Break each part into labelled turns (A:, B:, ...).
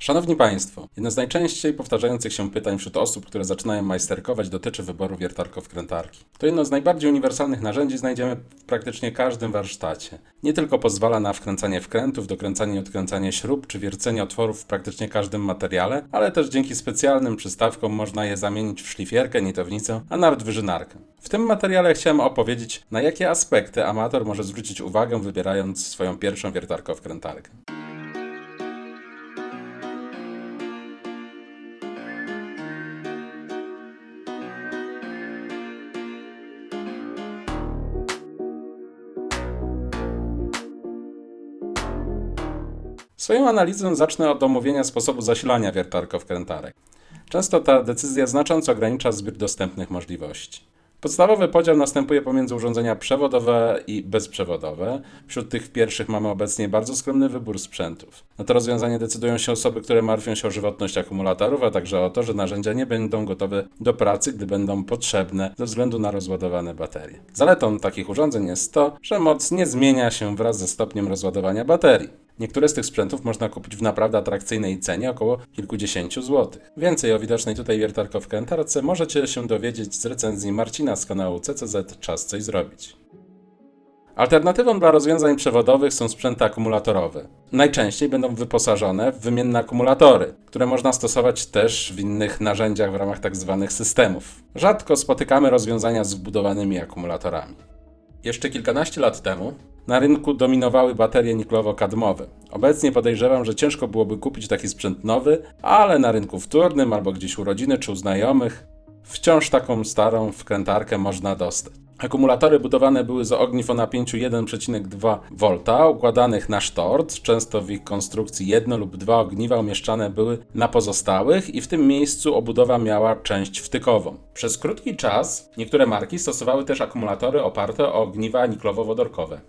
A: Szanowni Państwo, jedno z najczęściej powtarzających się pytań wśród osób, które zaczynają majsterkować, dotyczy wyboru wiertarko-wkrętarki. To jedno z najbardziej uniwersalnych narzędzi znajdziemy w praktycznie każdym warsztacie. Nie tylko pozwala na wkręcanie wkrętów, dokręcanie i odkręcanie śrub, czy wiercenie otworów w praktycznie każdym materiale, ale też dzięki specjalnym przystawkom można je zamienić w szlifierkę, nitownicę, a nawet wyżynarkę. W tym materiale chciałem opowiedzieć, na jakie aspekty amator może zwrócić uwagę, wybierając swoją pierwszą wiertarko-wkrętarkę. Swoją analizę zacznę od omówienia sposobu zasilania wiertarko-wkrętarek. Często ta decyzja znacząco ogranicza zbiór dostępnych możliwości. Podstawowy podział następuje pomiędzy urządzenia przewodowe i bezprzewodowe. Wśród tych pierwszych mamy obecnie bardzo skromny wybór sprzętów. Na to rozwiązanie decydują się osoby, które martwią się o żywotność akumulatorów, a także o to, że narzędzia nie będą gotowe do pracy, gdy będą potrzebne ze względu na rozładowane baterie. Zaletą takich urządzeń jest to, że moc nie zmienia się wraz ze stopniem rozładowania baterii. Niektóre z tych sprzętów można kupić w naprawdę atrakcyjnej cenie, około kilkudziesięciu złotych. Więcej o widocznej tutaj wiertarko-wkrętarce możecie się dowiedzieć z recenzji Marcina z kanału CCZ Czas Coś Zrobić. Alternatywą dla rozwiązań przewodowych są sprzęty akumulatorowe. Najczęściej będą wyposażone w wymienne akumulatory, które można stosować też w innych narzędziach w ramach tzw. systemów. Rzadko spotykamy rozwiązania z wbudowanymi akumulatorami. Jeszcze kilkanaście lat temu na rynku dominowały baterie niklowo-kadmowe. Obecnie podejrzewam, że ciężko byłoby kupić taki sprzęt nowy, ale na rynku wtórnym albo gdzieś u rodziny czy u znajomych wciąż taką starą wkrętarkę można dostać. Akumulatory budowane były z ogniw o napięciu 1,2 V, układanych na sztort. Często w ich konstrukcji jedno lub dwa ogniwa umieszczane były na pozostałych i w tym miejscu obudowa miała część wtykową. Przez krótki czas niektóre marki stosowały też akumulatory oparte o ogniwa niklowo-wodorkowe.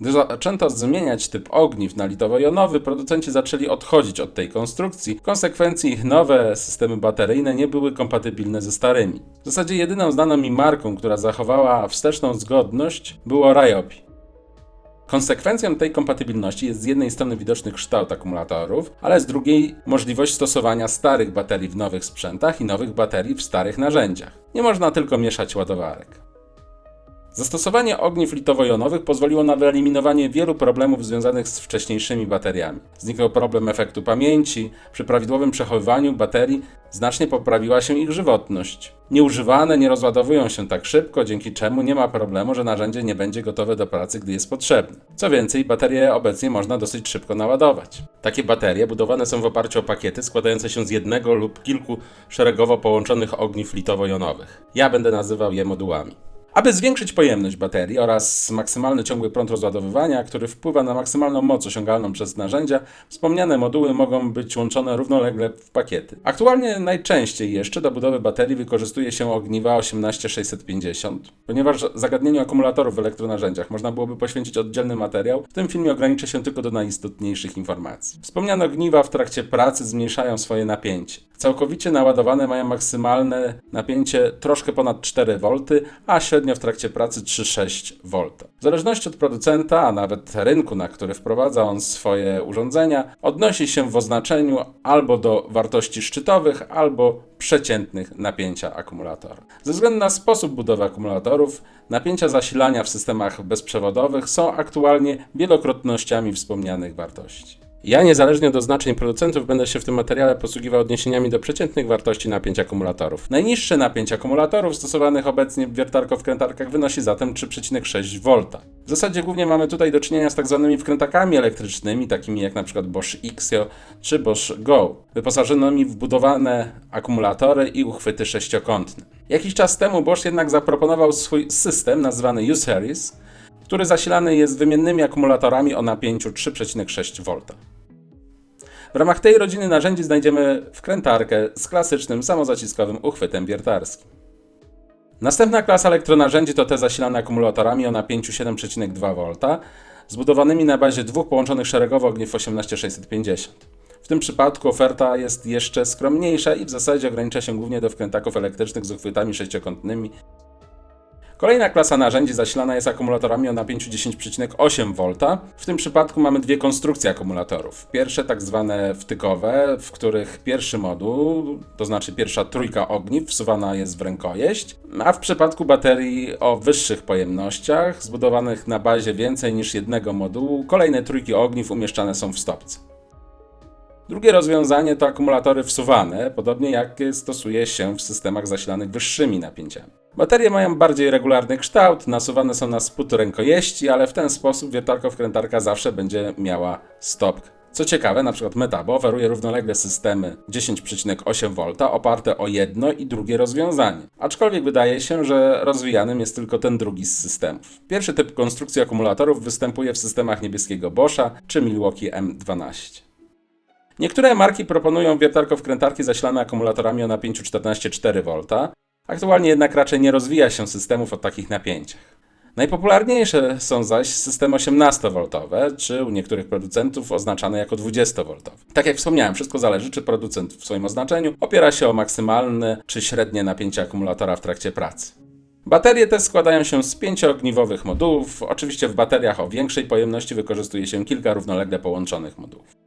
A: Gdy zaczęto zmieniać typ ogniw na litowo-jonowy, producenci zaczęli odchodzić od tej konstrukcji. W konsekwencji ich nowe systemy bateryjne nie były kompatybilne ze starymi. W zasadzie jedyną znaną mi marką, która zachowała wsteczną zgodność, było Ryobi. Konsekwencją tej kompatybilności jest z jednej strony widoczny kształt akumulatorów, ale z drugiej możliwość stosowania starych baterii w nowych sprzętach i nowych baterii w starych narzędziach. Nie można tylko mieszać ładowarek. Zastosowanie ogniw litowo-jonowych pozwoliło na wyeliminowanie wielu problemów związanych z wcześniejszymi bateriami. Zniknął problem efektu pamięci, przy prawidłowym przechowywaniu baterii znacznie poprawiła się ich żywotność. Nieużywane nie rozładowują się tak szybko, dzięki czemu nie ma problemu, że narzędzie nie będzie gotowe do pracy, gdy jest potrzebne. Co więcej, baterie obecnie można dosyć szybko naładować. Takie baterie budowane są w oparciu o pakiety składające się z jednego lub kilku szeregowo połączonych ogniw litowo-jonowych. Ja będę nazywał je modułami. Aby zwiększyć pojemność baterii oraz maksymalny ciągły prąd rozładowywania, który wpływa na maksymalną moc osiągalną przez narzędzia, wspomniane moduły mogą być łączone równolegle w pakiety. Aktualnie najczęściej jeszcze do budowy baterii wykorzystuje się ogniwa 18650. Ponieważ zagadnieniu akumulatorów w elektronarzędziach można byłoby poświęcić oddzielny materiał, w tym filmie ograniczę się tylko do najistotniejszych informacji. Wspomniane ogniwa w trakcie pracy zmniejszają swoje napięcie. Całkowicie naładowane mają maksymalne napięcie troszkę ponad 4 V, a średnio w trakcie pracy 3,6 V. W zależności od producenta, a nawet rynku, na który wprowadza on swoje urządzenia, odnosi się w oznaczeniu albo do wartości szczytowych, albo przeciętnych napięcia akumulatora. Ze względu na sposób budowy akumulatorów, napięcia zasilania w systemach bezprzewodowych są aktualnie wielokrotnościami wspomnianych wartości. Ja, niezależnie od oznaczeń producentów, będę się w tym materiale posługiwał odniesieniami do przeciętnych wartości napięć akumulatorów. Najniższe napięcie akumulatorów stosowanych obecnie w wiertarko-wkrętarkach wynosi zatem 3,6 V. W zasadzie głównie mamy tutaj do czynienia z tak zwanymi wkrętakami elektrycznymi, takimi jak np. Bosch Xio czy Bosch Go, wyposażonymi w wbudowane akumulatory i uchwyty sześciokątne. Jakiś czas temu Bosch jednak zaproponował swój system nazwany U-Series, który zasilany jest wymiennymi akumulatorami o napięciu 3,6 V. W ramach tej rodziny narzędzi znajdziemy wkrętarkę z klasycznym samozaciskowym uchwytem wiertarskim. Następna klasa elektronarzędzi to te zasilane akumulatorami o napięciu 7,2 V, zbudowanymi na bazie dwóch połączonych szeregowo ogniw 18650. W tym przypadku oferta jest jeszcze skromniejsza i w zasadzie ogranicza się głównie do wkrętaków elektrycznych z uchwytami sześciokątnymi Kolejna klasa narzędzi zasilana jest akumulatorami o napięciu 10,8 V. W tym przypadku mamy dwie konstrukcje akumulatorów. Pierwsze tak zwane wtykowe, w których pierwszy moduł, to znaczy pierwsza trójka ogniw, wsuwana jest w rękojeść, a w przypadku baterii o wyższych pojemnościach, zbudowanych na bazie więcej niż jednego modułu, kolejne trójki ogniw umieszczane są w stopce. Drugie rozwiązanie to akumulatory wsuwane, podobnie jak stosuje się w systemach zasilanych wyższymi napięciami. Baterie mają bardziej regularny kształt, nasuwane są na spód rękojeści, ale w ten sposób wiertarko-wkrętarka zawsze będzie miała stopkę. Co ciekawe, np. Metabo oferuje równolegle systemy 10,8 V oparte o jedno i drugie rozwiązanie. Aczkolwiek wydaje się, że rozwijanym jest tylko ten drugi z systemów. Pierwszy typ konstrukcji akumulatorów występuje w systemach niebieskiego Boscha czy Milwaukee M12. Niektóre marki proponują wiertarko-wkrętarki zasilane akumulatorami o napięciu 14,4 V. Aktualnie jednak raczej nie rozwija się systemów o takich napięciach. Najpopularniejsze są zaś systemy 18V, czy u niektórych producentów oznaczane jako 20V. Tak jak wspomniałem, wszystko zależy, czy producent w swoim oznaczeniu opiera się o maksymalne czy średnie napięcie akumulatora w trakcie pracy. Baterie te składają się z 5-ogniwowych modułów. Oczywiście w bateriach o większej pojemności wykorzystuje się kilka równolegle połączonych modułów.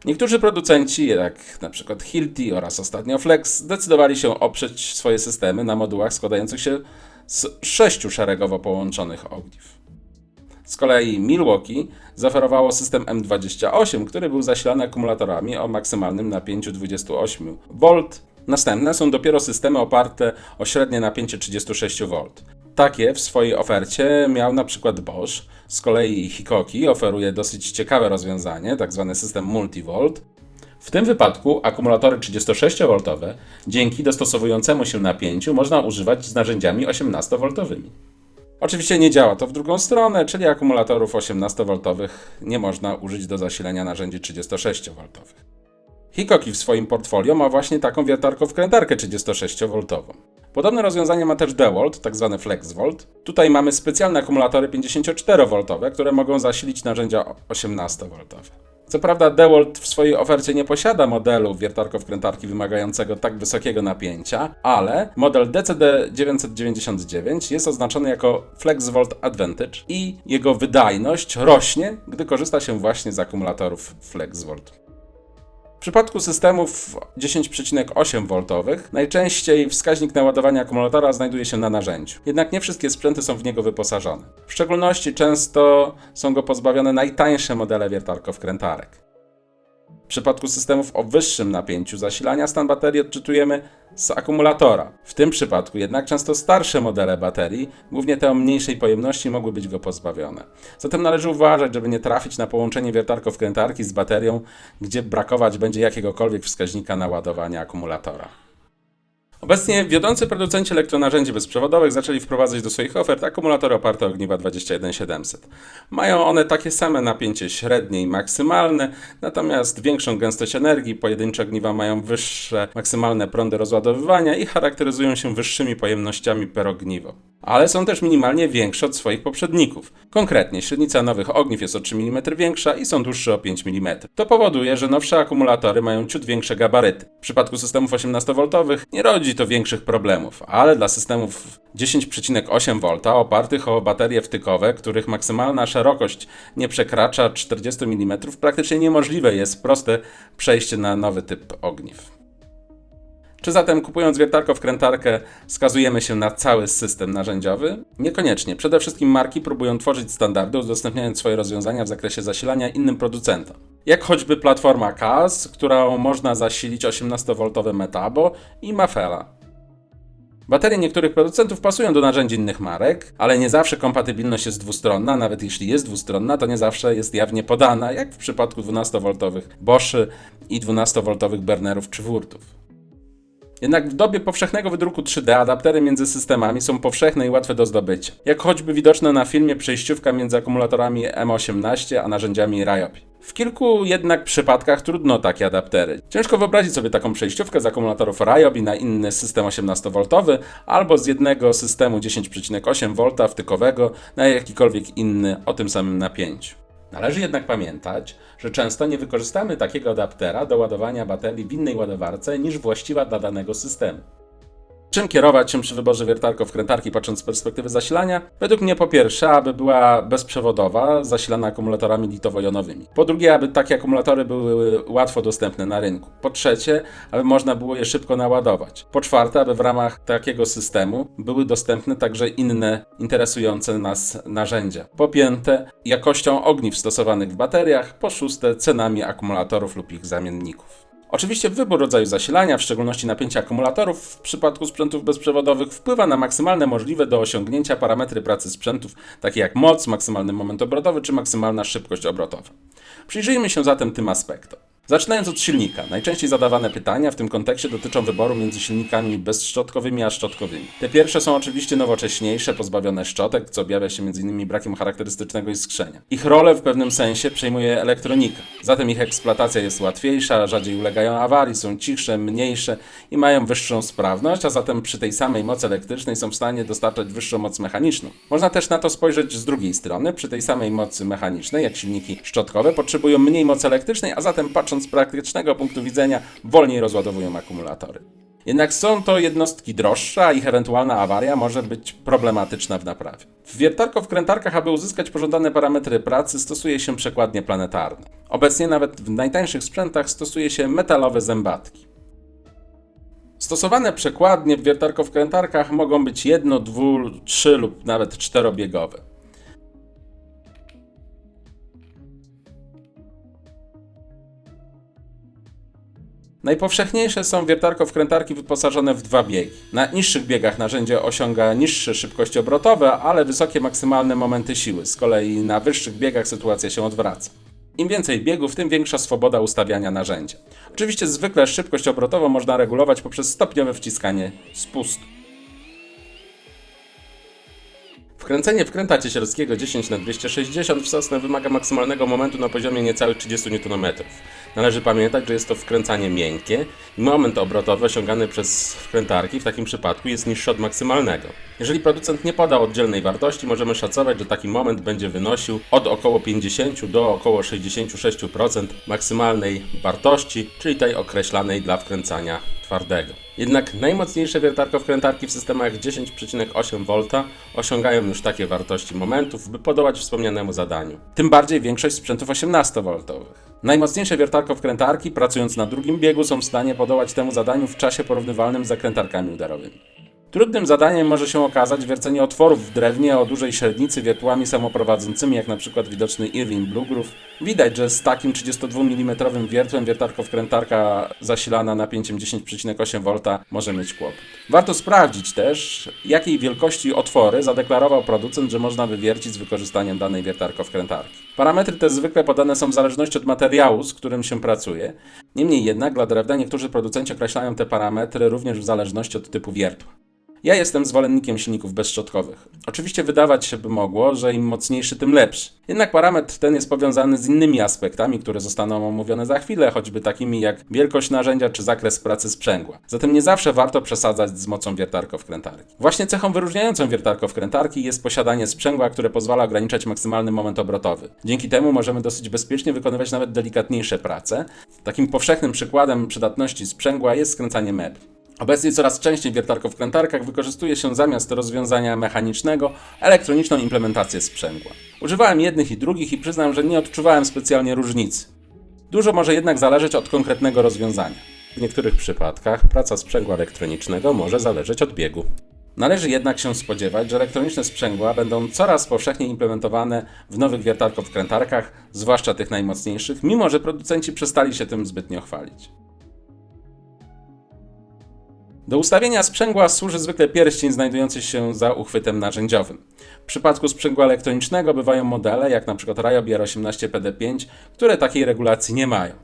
A: Niektórzy producenci, jak np. Hilti oraz ostatnio Flex, zdecydowali się oprzeć swoje systemy na modułach składających się z 6 szeregowo połączonych ogniw. Z kolei Milwaukee zaoferowało system M28, który był zasilany akumulatorami o maksymalnym napięciu 28 V. Następne są dopiero systemy oparte o średnie napięcie 36 V. Takie w swojej ofercie miał np. Bosch. Z kolei Hikoki oferuje dosyć ciekawe rozwiązanie, tzw. system multivolt. W tym wypadku akumulatory 36V dzięki dostosowującemu się napięciu można używać z narzędziami 18V. Oczywiście nie działa to w drugą stronę, czyli akumulatorów 18V nie można użyć do zasilania narzędzi 36V. Hikoki w swoim portfolio ma właśnie taką wiertarko-wkrętarkę 36V. Podobne rozwiązanie ma też DeWalt, tzw. FlexVolt. Tutaj mamy specjalne akumulatory 54V, które mogą zasilić narzędzia 18V. Co prawda DeWalt w swojej ofercie nie posiada modelu wiertarko-wkrętarki wymagającego tak wysokiego napięcia, ale model DCD999 jest oznaczony jako FlexVolt Advantage i jego wydajność rośnie, gdy korzysta się właśnie z akumulatorów FlexVolt. W przypadku systemów 10,8V najczęściej wskaźnik naładowania akumulatora znajduje się na narzędziu. Jednak nie wszystkie sprzęty są w niego wyposażone. W szczególności często są go pozbawione najtańsze modele wiertarko-wkrętarek. W przypadku systemów o wyższym napięciu zasilania stan baterii odczytujemy z akumulatora. W tym przypadku jednak często starsze modele baterii, głównie te o mniejszej pojemności, mogły być go pozbawione. Zatem należy uważać, żeby nie trafić na połączenie wiertarko-wkrętarki z baterią, gdzie brakować będzie jakiegokolwiek wskaźnika naładowania akumulatora. Obecnie wiodący producenci elektronarzędzi bezprzewodowych zaczęli wprowadzać do swoich ofert akumulatory oparte o ogniwa 21700. Mają one takie same napięcie średnie i maksymalne, natomiast większą gęstość energii, pojedyncze ogniwa mają wyższe maksymalne prądy rozładowywania i charakteryzują się wyższymi pojemnościami per ogniwo. Ale są też minimalnie większe od swoich poprzedników. Konkretnie średnica nowych ogniw jest o 3 mm większa i są dłuższe o 5 mm. To powoduje, że nowsze akumulatory mają ciut większe gabaryty. W przypadku systemów 18V nie rodzi to większych problemów, ale dla systemów 10,8 V opartych o baterie wtykowe, których maksymalna szerokość nie przekracza 40 mm, praktycznie niemożliwe jest proste przejście na nowy typ ogniw. Czy zatem kupując wiertarko-wkrętarkę skazujemy się na cały system narzędziowy? Niekoniecznie. Przede wszystkim marki próbują tworzyć standardy, udostępniając swoje rozwiązania w zakresie zasilania innym producentom. Jak choćby platforma CAS, którą można zasilić 18V Metabo i Mafela. Baterie niektórych producentów pasują do narzędzi innych marek, ale nie zawsze kompatybilność jest dwustronna, nawet jeśli jest dwustronna, to nie zawsze jest jawnie podana, jak w przypadku 12V Boschy i 12V Bernerów czy Wurtów. Jednak w dobie powszechnego wydruku 3D adaptery między systemami są powszechne i łatwe do zdobycia. Jak choćby widoczne na filmie przejściówka między akumulatorami M18 a narzędziami Ryobi. W kilku jednak przypadkach trudno takie adaptery. Ciężko wyobrazić sobie taką przejściówkę z akumulatorów Ryobi na inny system 18V albo z jednego systemu 10,8V wtykowego na jakikolwiek inny o tym samym napięciu. Należy jednak pamiętać, że często nie wykorzystamy takiego adaptera do ładowania baterii w innej ładowarce niż właściwa dla danego systemu. Czym kierować się przy wyborze wiertarko-wkrętarki, patrząc z perspektywy zasilania? Według mnie po pierwsze, aby była bezprzewodowa, zasilana akumulatorami litowo-jonowymi. Po drugie, aby takie akumulatory były łatwo dostępne na rynku. Po trzecie, aby można było je szybko naładować. Po czwarte, aby w ramach takiego systemu były dostępne także inne interesujące nas narzędzia. Po piąte, jakością ogniw stosowanych w bateriach. Po szóste, cenami akumulatorów lub ich zamienników. Oczywiście wybór rodzaju zasilania, w szczególności napięcia akumulatorów w przypadku sprzętów bezprzewodowych wpływa na maksymalne możliwe do osiągnięcia parametry pracy sprzętów, takie jak moc, maksymalny moment obrotowy czy maksymalna szybkość obrotowa. Przyjrzyjmy się zatem tym aspektom. Zaczynając od silnika. Najczęściej zadawane pytania w tym kontekście dotyczą wyboru między silnikami bezszczotkowymi a szczotkowymi. Te pierwsze są oczywiście nowocześniejsze, pozbawione szczotek, co objawia się m.in. brakiem charakterystycznego iskrzenia. Ich rolę w pewnym sensie przejmuje elektronika. Zatem ich eksploatacja jest łatwiejsza, rzadziej ulegają awarii, są cichsze, mniejsze i mają wyższą sprawność, a zatem przy tej samej mocy elektrycznej są w stanie dostarczać wyższą moc mechaniczną. Można też na to spojrzeć z drugiej strony. Przy tej samej mocy mechanicznej, jak silniki szczotkowe, potrzebują mniej mocy elektrycznej, a zatem patrząc z praktycznego punktu widzenia wolniej rozładowują akumulatory. Jednak są to jednostki droższe, a ich ewentualna awaria może być problematyczna w naprawie. W wiertarko-wkrętarkach, aby uzyskać pożądane parametry pracy, stosuje się przekładnie planetarne. Obecnie nawet w najtańszych sprzętach stosuje się metalowe zębatki. Stosowane przekładnie w wiertarko-wkrętarkach mogą być jedno-, dwu-, trzy- lub nawet czterobiegowe. Najpowszechniejsze są wiertarko-wkrętarki wyposażone w dwa biegi. Na niższych biegach narzędzie osiąga niższe szybkości obrotowe, ale wysokie maksymalne momenty siły. Z kolei na wyższych biegach sytuacja się odwraca. Im więcej biegów, tym większa swoboda ustawiania narzędzia. Oczywiście zwykle szybkość obrotową można regulować poprzez stopniowe wciskanie spustu. Wkręcenie wkręta ciesielskiego 10×260 w sosnę wymaga maksymalnego momentu na poziomie niecałych 30 Nm. Należy pamiętać, że jest to wkręcanie miękkie i moment obrotowy osiągany przez wkrętarki w takim przypadku jest niższy od maksymalnego. Jeżeli producent nie podał oddzielnej wartości, możemy szacować, że taki moment będzie wynosił od około 50 do około 66% maksymalnej wartości, czyli tej określanej dla wkręcania twardego. Jednak najmocniejsze wiertarko-wkrętarki w systemach 10,8 V osiągają już takie wartości momentów, by podołać wspomnianemu zadaniu. Tym bardziej większość sprzętów 18V. Najmocniejsze wiertarko-wkrętarki, pracując na drugim biegu, są w stanie podołać temu zadaniu w czasie porównywalnym z zakrętarkami udarowymi. Trudnym zadaniem może się okazać wiercenie otworów w drewnie o dużej średnicy wiertłami samoprowadzącymi, jak np. widoczny Irving Blue Groove. Widać, że z takim 32 mm wiertłem wiertarko-wkrętarka zasilana napięciem 10,8 V może mieć kłopot. Warto sprawdzić też, jakiej wielkości otwory zadeklarował producent, że można wywiercić z wykorzystaniem danej wiertarko-wkrętarki. Parametry te zwykle podane są w zależności od materiału, z którym się pracuje. Niemniej jednak dla drewna niektórzy producenci określają te parametry również w zależności od typu wiertła. Ja jestem zwolennikiem silników bezszczotkowych. Oczywiście wydawać się by mogło, że im mocniejszy, tym lepszy. Jednak parametr ten jest powiązany z innymi aspektami, które zostaną omówione za chwilę, choćby takimi jak wielkość narzędzia czy zakres pracy sprzęgła. Zatem nie zawsze warto przesadzać z mocą wiertarko-wkrętarki. Właśnie cechą wyróżniającą wiertarko-wkrętarki jest posiadanie sprzęgła, które pozwala ograniczać maksymalny moment obrotowy. Dzięki temu możemy dosyć bezpiecznie wykonywać nawet delikatniejsze prace. Takim powszechnym przykładem przydatności sprzęgła jest skręcanie mebli. Obecnie coraz częściej w wiertarko-wkrętarkach wykorzystuje się zamiast rozwiązania mechanicznego elektroniczną implementację sprzęgła. Używałem jednych i drugich i przyznam, że nie odczuwałem specjalnie różnicy. Dużo może jednak zależeć od konkretnego rozwiązania. W niektórych przypadkach praca sprzęgła elektronicznego może zależeć od biegu. Należy jednak się spodziewać, że elektroniczne sprzęgła będą coraz powszechniej implementowane w nowych wiertarko-wkrętarkach, zwłaszcza tych najmocniejszych, mimo że producenci przestali się tym zbytnio chwalić. Do ustawienia sprzęgła służy zwykle pierścień znajdujący się za uchwytem narzędziowym. W przypadku sprzęgła elektronicznego bywają modele, jak np. Ryobi R18 PD5, które takiej regulacji nie mają.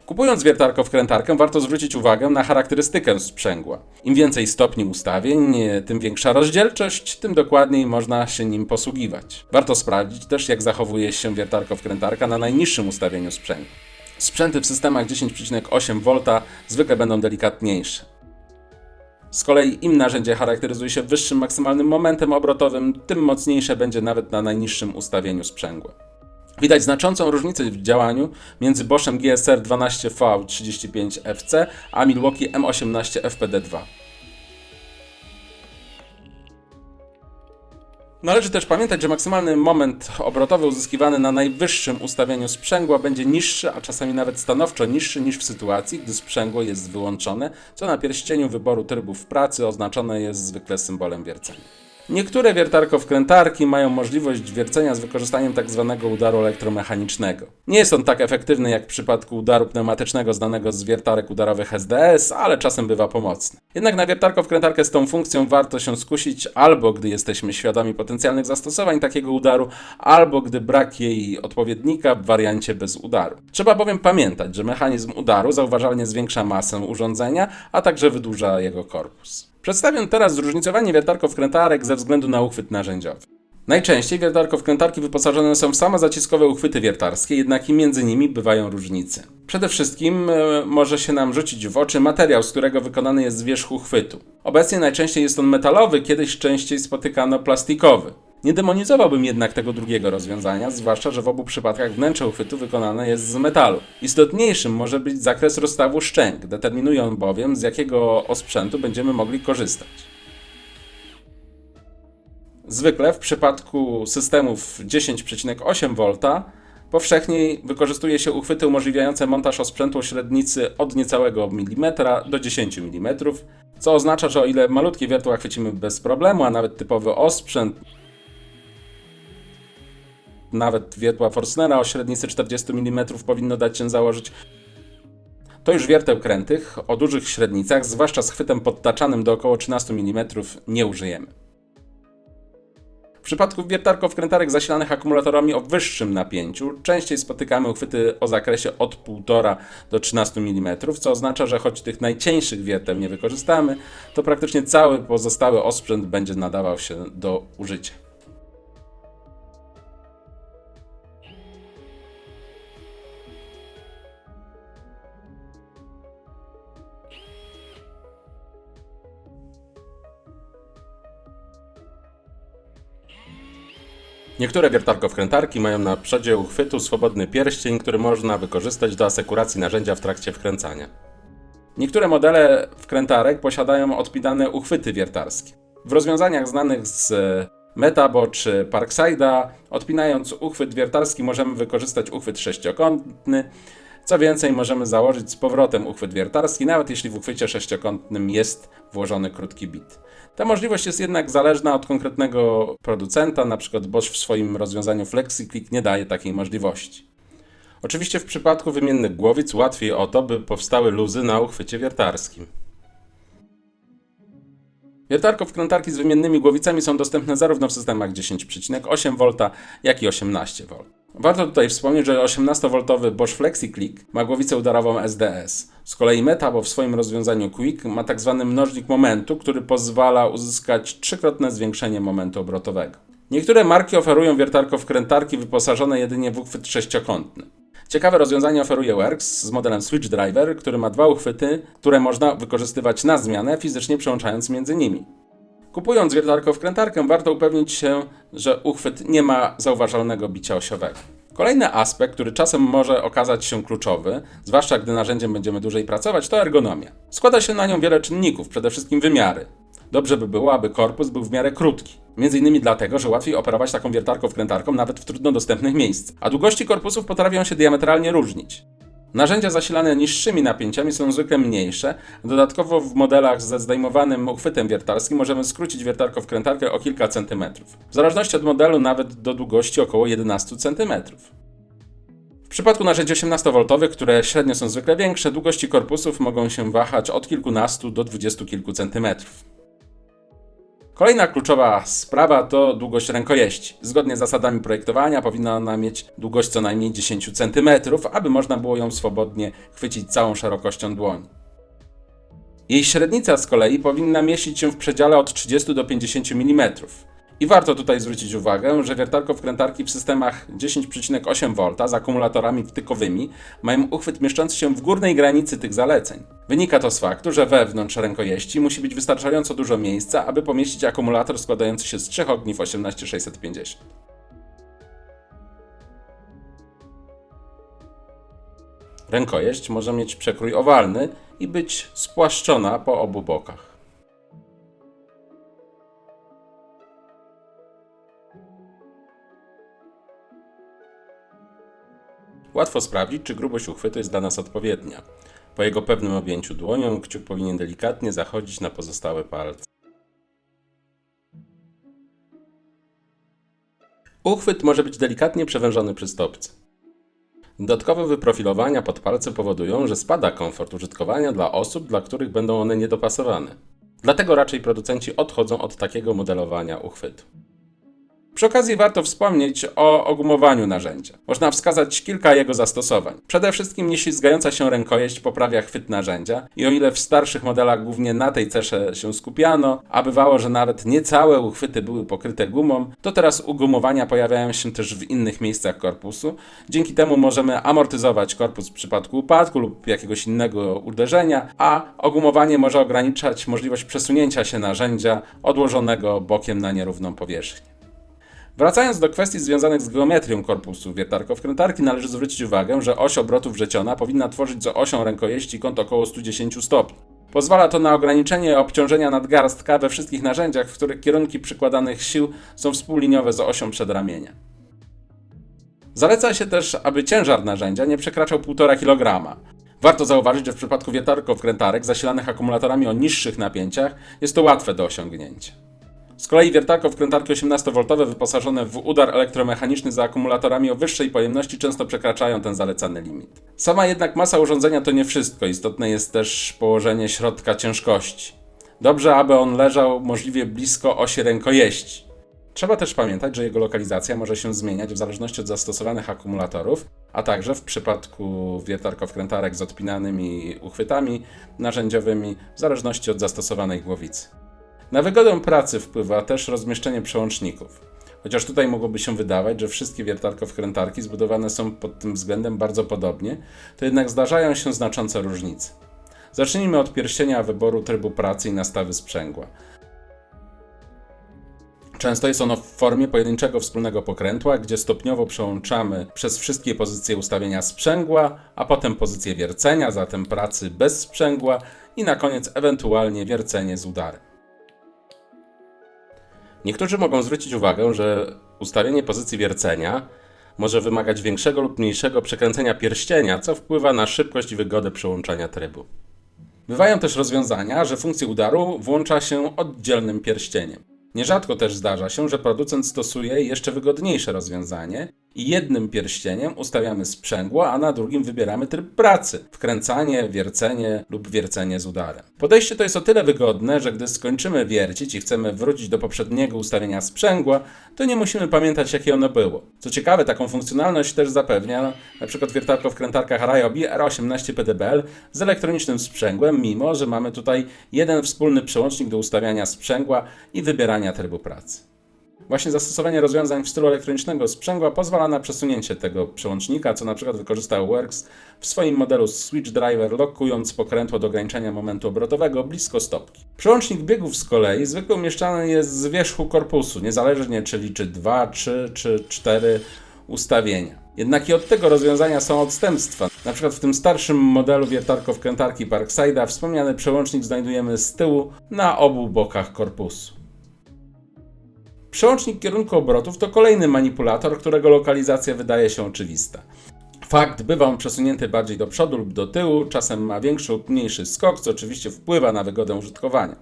A: Kupując wiertarko-wkrętarkę warto zwrócić uwagę na charakterystykę sprzęgła. Im więcej stopni ustawień, tym większa rozdzielczość, tym dokładniej można się nim posługiwać. Warto sprawdzić też, jak zachowuje się wiertarko-wkrętarka na najniższym ustawieniu sprzęgła. Sprzęty w systemach 10,8 V zwykle będą delikatniejsze. Z kolei im narzędzie charakteryzuje się wyższym maksymalnym momentem obrotowym, tym mocniejsze będzie nawet na najniższym ustawieniu sprzęgła. Widać znaczącą różnicę w działaniu między Boschem GSR 12V35FC a Milwaukee M18 FPD2. Należy też pamiętać, że maksymalny moment obrotowy uzyskiwany na najwyższym ustawieniu sprzęgła będzie niższy, a czasami nawet stanowczo niższy niż w sytuacji, gdy sprzęgło jest wyłączone, co na pierścieniu wyboru trybów pracy oznaczone jest zwykle symbolem wiercenia. Niektóre wiertarko-wkrętarki mają możliwość wiercenia z wykorzystaniem tzw. udaru elektromechanicznego. Nie jest on tak efektywny jak w przypadku udaru pneumatycznego znanego z wiertarek udarowych SDS, ale czasem bywa pomocny. Jednak na wiertarko-wkrętarkę z tą funkcją warto się skusić albo gdy jesteśmy świadomi potencjalnych zastosowań takiego udaru, albo gdy brak jej odpowiednika w wariancie bez udaru. Trzeba bowiem pamiętać, że mechanizm udaru zauważalnie zwiększa masę urządzenia, a także wydłuża jego korpus. Przedstawię teraz zróżnicowanie wiertarko-wkrętarek ze względu na uchwyt narzędziowy. Najczęściej wiertarko-wkrętarki wyposażone są w samozaciskowe uchwyty wiertarskie, jednak i między nimi bywają różnice. Przede wszystkim może się nam rzucić w oczy materiał, z którego wykonany jest wierzch uchwytu. Obecnie najczęściej jest on metalowy, kiedyś częściej spotykano plastikowy. Nie demonizowałbym jednak tego drugiego rozwiązania, zwłaszcza że w obu przypadkach wnętrze uchwytu wykonane jest z metalu. Istotniejszym może być zakres rozstawu szczęk, determinuje on bowiem, z jakiego osprzętu będziemy mogli korzystać. Zwykle w przypadku systemów 10,8 V powszechnie wykorzystuje się uchwyty umożliwiające montaż osprzętu o średnicy od niecałego milimetra do 10 mm, co oznacza, że o ile malutkie wiertła chwycimy bez problemu, a nawet typowy osprzęt, nawet wiertła Forstnera o średnicy 40 mm powinno dać się założyć, to już wierteł krętych o dużych średnicach, zwłaszcza z chwytem podtaczanym do około 13 mm, nie użyjemy. W przypadku wiertarko-wkrętarek zasilanych akumulatorami o wyższym napięciu częściej spotykamy uchwyty o zakresie od 1,5 do 13 mm, co oznacza, że choć tych najcieńszych wierteł nie wykorzystamy, to praktycznie cały pozostały osprzęt będzie nadawał się do użycia. Niektóre wiertarko-wkrętarki mają na przodzie uchwytu swobodny pierścień, który można wykorzystać do asekuracji narzędzia w trakcie wkręcania. Niektóre modele wkrętarek posiadają odpinane uchwyty wiertarskie. W rozwiązaniach znanych z Metabo czy Parkside'a, odpinając uchwyt wiertarski, możemy wykorzystać uchwyt sześciokątny. Co więcej, możemy założyć z powrotem uchwyt wiertarski, nawet jeśli w uchwycie sześciokątnym jest włożony krótki bit. Ta możliwość jest jednak zależna od konkretnego producenta, np. Bosch w swoim rozwiązaniu FlexiClick nie daje takiej możliwości. Oczywiście w przypadku wymiennych głowic łatwiej o to, by powstały luzy na uchwycie wiertarskim. Wiertarko-wkrętarki z wymiennymi głowicami są dostępne zarówno w systemach 10,8 V, jak i 18 V. Warto tutaj wspomnieć, że 18V Bosch FlexiClick ma głowicę udarową SDS. Z kolei Metabo w swoim rozwiązaniu Quick ma tzw. mnożnik momentu, który pozwala uzyskać trzykrotne zwiększenie momentu obrotowego. Niektóre marki oferują wiertarko-wkrętarki wyposażone jedynie w uchwyt sześciokątny. Ciekawe rozwiązanie oferuje Works z modelem Switch Driver, który ma dwa uchwyty, które można wykorzystywać na zmianę, fizycznie przełączając między nimi. Kupując wiertarko-wkrętarkę warto upewnić się, że uchwyt nie ma zauważalnego bicia osiowego. Kolejny aspekt, który czasem może okazać się kluczowy, zwłaszcza gdy narzędziem będziemy dłużej pracować, to ergonomia. Składa się na nią wiele czynników, przede wszystkim wymiary. Dobrze by było, aby korpus był w miarę krótki. Między innymi dlatego, że łatwiej operować taką wiertarko-wkrętarką nawet w trudno dostępnych miejscach. A długości korpusów potrafią się diametralnie różnić. Narzędzia zasilane niższymi napięciami są zwykle mniejsze, dodatkowo w modelach ze zdejmowanym uchwytem wiertarskim możemy skrócić wiertarko-wkrętarkę o kilka centymetrów. W zależności od modelu nawet do długości około 11 cm. W przypadku narzędzi 18V, które średnio są zwykle większe, długości korpusów mogą się wahać od kilkunastu do 20 kilku centymetrów. Kolejna kluczowa sprawa to długość rękojeści. Zgodnie z zasadami projektowania powinna ona mieć długość co najmniej 10 cm, aby można było ją swobodnie chwycić całą szerokością dłoni. Jej średnica z kolei powinna mieścić się w przedziale od 30 do 50 mm. I warto tutaj zwrócić uwagę, że wiertarko-wkrętarki w systemach 10,8 V z akumulatorami wtykowymi mają uchwyt mieszczący się w górnej granicy tych zaleceń. Wynika to z faktu, że wewnątrz rękojeści musi być wystarczająco dużo miejsca, aby pomieścić akumulator składający się z 3 ogniw 18650. Rękojeść może mieć przekrój owalny i być spłaszczona po obu bokach. Łatwo sprawdzić, czy grubość uchwytu jest dla nas odpowiednia. Po jego pewnym objęciu dłonią kciuk powinien delikatnie zachodzić na pozostałe palce. Uchwyt może być delikatnie przewężony przy stopce. Dodatkowe wyprofilowania pod palce powodują, że spada komfort użytkowania dla osób, dla których będą one niedopasowane. Dlatego raczej producenci odchodzą od takiego modelowania uchwytu. Przy okazji warto wspomnieć o ogumowaniu narzędzia. Można wskazać kilka jego zastosowań. Przede wszystkim nieślizgająca się rękojeść poprawia chwyt narzędzia i o ile w starszych modelach głównie na tej cesze się skupiano, a bywało, że nawet nie całe uchwyty były pokryte gumą, to teraz ugumowania pojawiają się też w innych miejscach korpusu. Dzięki temu możemy amortyzować korpus w przypadku upadku lub jakiegoś innego uderzenia, a ogumowanie może ograniczać możliwość przesunięcia się narzędzia odłożonego bokiem na nierówną powierzchnię. Wracając do kwestii związanych z geometrią korpusu wiertarko-wkrętarki, należy zwrócić uwagę, że oś obrotów wrzeciona powinna tworzyć z osią rękojeści kąt około 110 stopni. Pozwala to na ograniczenie obciążenia nadgarstka we wszystkich narzędziach, w których kierunki przykładanych sił są współliniowe z osią przedramienia. Zaleca się też, aby ciężar narzędzia nie przekraczał 1,5 kg. Warto zauważyć, że w przypadku wiertarko-wkrętarek zasilanych akumulatorami o niższych napięciach jest to łatwe do osiągnięcia. Z kolei wiertarko-wkrętarki 18V wyposażone w udar elektromechaniczny za akumulatorami o wyższej pojemności często przekraczają ten zalecany limit. Sama jednak masa urządzenia to nie wszystko, istotne jest też położenie środka ciężkości. Dobrze, aby on leżał możliwie blisko osi rękojeści. Trzeba też pamiętać, że jego lokalizacja może się zmieniać w zależności od zastosowanych akumulatorów, a także w przypadku wiertarko-wkrętarek z odpinanymi uchwytami narzędziowymi w zależności od zastosowanej głowicy. Na wygodę pracy wpływa też rozmieszczenie przełączników. Chociaż tutaj mogłoby się wydawać, że wszystkie wiertarko-wkrętarki zbudowane są pod tym względem bardzo podobnie, to jednak zdarzają się znaczące różnice. Zacznijmy od pierścienia wyboru trybu pracy i nastawy sprzęgła. Często jest ono w formie pojedynczego wspólnego pokrętła, gdzie stopniowo przełączamy przez wszystkie pozycje ustawienia sprzęgła, a potem pozycję wiercenia, zatem pracy bez sprzęgła i na koniec ewentualnie wiercenie z udarem. Niektórzy mogą zwrócić uwagę, że ustawienie pozycji wiercenia może wymagać większego lub mniejszego przekręcenia pierścienia, co wpływa na szybkość i wygodę przełączania trybu. Bywają też rozwiązania, że funkcję udaru włącza się oddzielnym pierścieniem. Nierzadko też zdarza się, że producent stosuje jeszcze wygodniejsze rozwiązanie i jednym pierścieniem ustawiamy sprzęgło, a na drugim wybieramy tryb pracy – wkręcanie, wiercenie lub wiercenie z udarem. Podejście to jest o tyle wygodne, że gdy skończymy wiercić i chcemy wrócić do poprzedniego ustawienia sprzęgła, to nie musimy pamiętać, jakie ono było. Co ciekawe, taką funkcjonalność też zapewnia np. wiertarko-wkrętarka Ryobi R18 PDBL z elektronicznym sprzęgłem, mimo że mamy tutaj jeden wspólny przełącznik do ustawiania sprzęgła i wybierania trybu pracy. Właśnie zastosowanie rozwiązań w stylu elektronicznego sprzęgła pozwala na przesunięcie tego przełącznika, co np. wykorzystał Works w swoim modelu Switch Driver, lokując pokrętło do ograniczenia momentu obrotowego blisko stopki. Przełącznik biegów z kolei zwykle umieszczany jest z wierzchu korpusu, niezależnie czy liczy 2, 3 czy 4 ustawienia. Jednak i od tego rozwiązania są odstępstwa. Na przykład w tym starszym modelu wiertarko-wkrętarki Parkside'a wspomniany przełącznik znajdujemy z tyłu na obu bokach korpusu. Przełącznik kierunku obrotów to kolejny manipulator, którego lokalizacja wydaje się oczywista. Fakt, bywa on przesunięty bardziej do przodu lub do tyłu, czasem ma większy lub mniejszy skok, co oczywiście wpływa na wygodę użytkowania.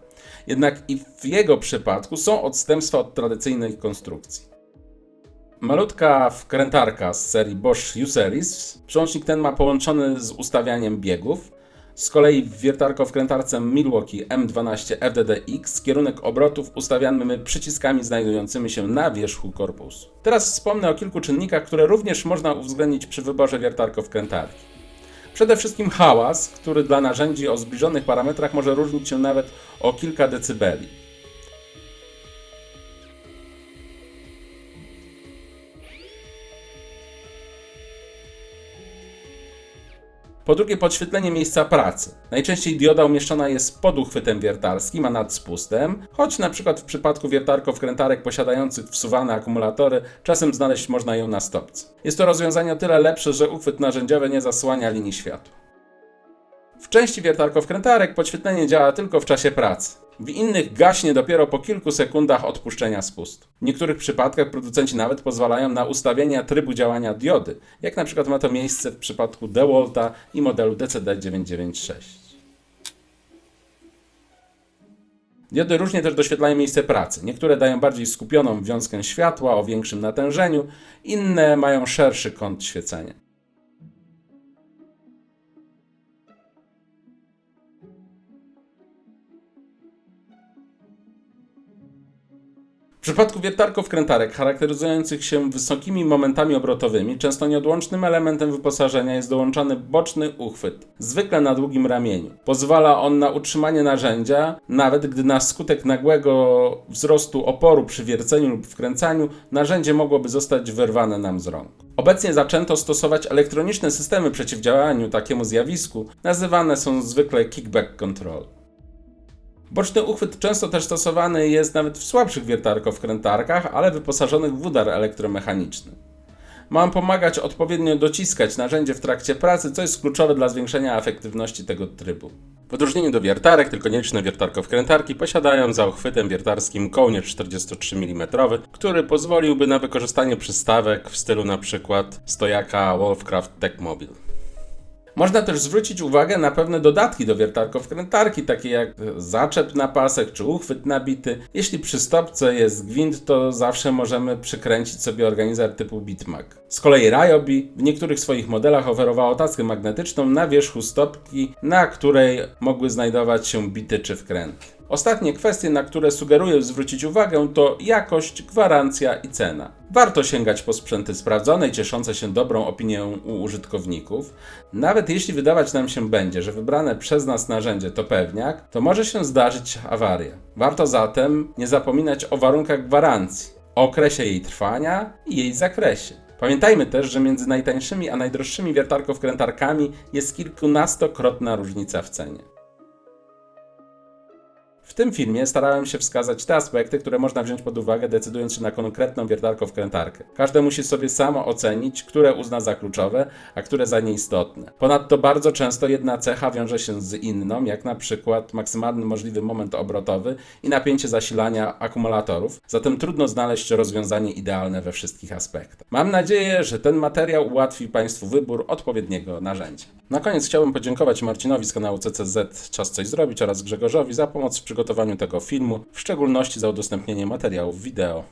A: Jednak i w jego przypadku są odstępstwa od tradycyjnej konstrukcji. Malutka wkrętarka z serii Bosch U-Series, przełącznik ten ma połączony z ustawianiem biegów. Z kolei w wiertarko-wkrętarce Milwaukee M12 FDDX kierunek obrotów ustawiamy przyciskami znajdującymi się na wierzchu korpusu. Teraz wspomnę o kilku czynnikach, które również można uwzględnić przy wyborze wiertarko-wkrętarki. Przede wszystkim hałas, który dla narzędzi o zbliżonych parametrach może różnić się nawet o kilka decybeli. Po drugie, podświetlenie miejsca pracy. Najczęściej dioda umieszczona jest pod uchwytem wiertarskim, a nad spustem, choć na przykład w przypadku wiertarko-wkrętarek posiadających wsuwane akumulatory czasem znaleźć można ją na stopce. Jest to rozwiązanie o tyle lepsze, że uchwyt narzędziowy nie zasłania linii światła. W części wiertarko-wkrętarek podświetlenie działa tylko w czasie pracy. W innych gaśnie dopiero po kilku sekundach odpuszczenia spustu. W niektórych przypadkach producenci nawet pozwalają na ustawienia trybu działania diody, jak na przykład ma to miejsce w przypadku DeWalta i modelu DCD996. Diody różnie też doświetlają miejsce pracy. Niektóre dają bardziej skupioną wiązkę światła o większym natężeniu, inne mają szerszy kąt świecenia. W przypadku wiertarko-wkrętarek charakteryzujących się wysokimi momentami obrotowymi, często nieodłącznym elementem wyposażenia jest dołączony boczny uchwyt, zwykle na długim ramieniu. Pozwala on na utrzymanie narzędzia, nawet gdy na skutek nagłego wzrostu oporu przy wierceniu lub wkręcaniu narzędzie mogłoby zostać wyrwane nam z rąk. Obecnie zaczęto stosować elektroniczne systemy przeciwdziałaniu takiemu zjawisku, nazywane są zwykle kickback control. Boczny uchwyt często też stosowany jest nawet w słabszych wiertarko-wkrętarkach, ale wyposażonych w udar elektromechaniczny. Ma on pomagać odpowiednio dociskać narzędzie w trakcie pracy, co jest kluczowe dla zwiększenia efektywności tego trybu. W odróżnieniu do wiertarek, tylko nieliczne wiertarko-wkrętarki posiadają za uchwytem wiertarskim kołnierz 43 mm, który pozwoliłby na wykorzystanie przystawek w stylu np. stojaka Wolfcraft Techmobil. Można też zwrócić uwagę na pewne dodatki do wiertarko-wkrętarki, takie jak zaczep na pasek czy uchwyt nabity. Jeśli przy stopce jest gwint, to zawsze możemy przykręcić sobie organizer typu Bitmag. Z kolei Ryobi w niektórych swoich modelach oferowało tackę magnetyczną na wierzchu stopki, na której mogły znajdować się bity czy wkręty. Ostatnie kwestie, na które sugeruję zwrócić uwagę, to jakość, gwarancja i cena. Warto sięgać po sprzęty sprawdzone i cieszące się dobrą opinią u użytkowników. Nawet jeśli wydawać nam się będzie, że wybrane przez nas narzędzie to pewniak, to może się zdarzyć awaria. Warto zatem nie zapominać o warunkach gwarancji, o okresie jej trwania i jej zakresie. Pamiętajmy też, że między najtańszymi a najdroższymi wiertarko-wkrętarkami jest kilkunastokrotna różnica w cenie. W tym filmie starałem się wskazać te aspekty, które można wziąć pod uwagę, decydując się na konkretną wiertarko-wkrętarkę. Każdy musi sobie samo ocenić, które uzna za kluczowe, a które za nieistotne. Ponadto bardzo często jedna cecha wiąże się z inną, jak na przykład maksymalny możliwy moment obrotowy i napięcie zasilania akumulatorów, zatem trudno znaleźć rozwiązanie idealne we wszystkich aspektach. Mam nadzieję, że ten materiał ułatwi Państwu wybór odpowiedniego narzędzia. Na koniec chciałbym podziękować Marcinowi z kanału CCZ Czas Coś Zrobić oraz Grzegorzowi za pomoc w przygotowaniu tego filmu, w szczególności za udostępnienie materiałów wideo.